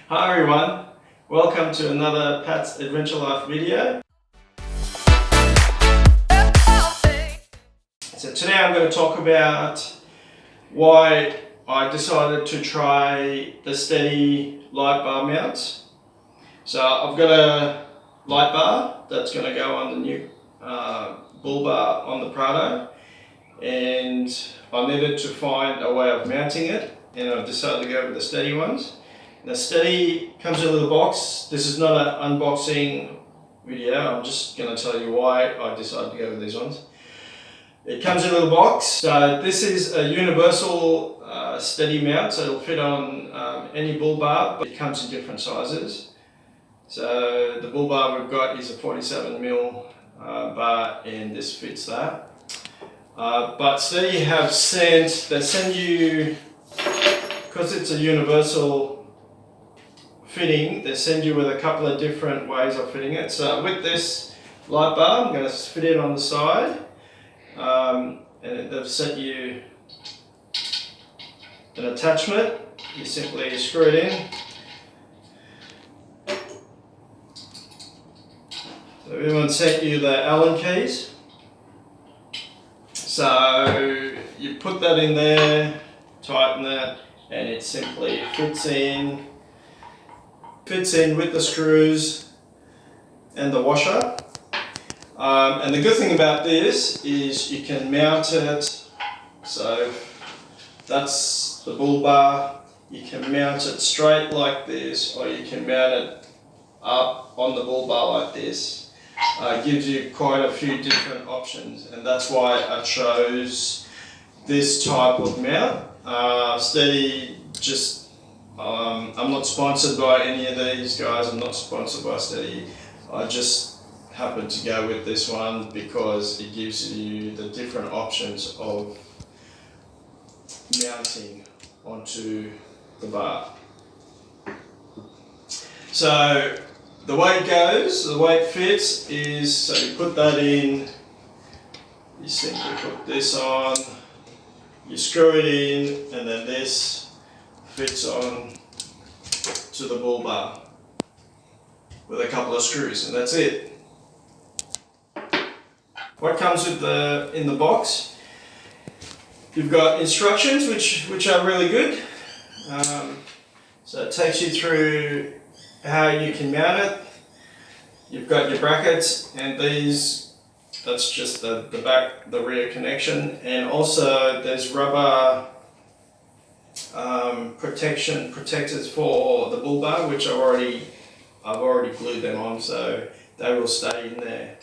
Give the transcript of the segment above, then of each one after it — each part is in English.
Hi everyone, welcome to another Pat's Adventure Life video. So today I'm going to talk about why I decided to try the STEDI Light Bar mounts. So I've got a light bar that's going to go on the new bull bar on the Prado, and I needed to find a way of mounting it, and I decided to go with the STEDI ones. The STEDI comes in a little box. This is not an unboxing video, I'm just going to tell you why I decided to go with these ones. It comes in a little box. So this is a universal STEDI mount, so it'll fit on any bull bar, but it comes in different sizes. So the bull bar we've got is a 47mm bar, and this fits that. But STEDI have they send you, because it's a universal fitting, they send you with a couple of different ways of fitting it. So with this light bar, I'm going to fit it on the side, and they've sent you an attachment. You simply screw it in. So everyone sent you the Allen keys. So you put that in there, tighten that, and it simply fits in with the screws and the washer. And the good thing about this is you can mount it. So that's the bull bar. You can mount it straight like this, or you can mount it up on the bull bar like this. Gives you quite a few different options, and that's why I chose this type of mount. STEDI just I'm not sponsored by any of these guys. I'm not sponsored by STEDI. I just happened to go with this one because it gives you the different options of mounting onto the bar. So the way it goes, the way it fits is, so you put that in, you simply put this on, you screw it in, and then this fits on to the bull bar with a couple of screws, and that's it. What comes with in the box? You've got instructions which are really good. So it takes you through how you can mount it. You've got your brackets, and that's just the rear connection, and also there's rubber protectors for the bull bar, which I've already glued them on, so they will stay in there.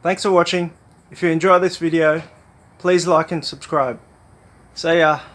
Thanks for watching. If you enjoyed this video, please like and subscribe. See ya.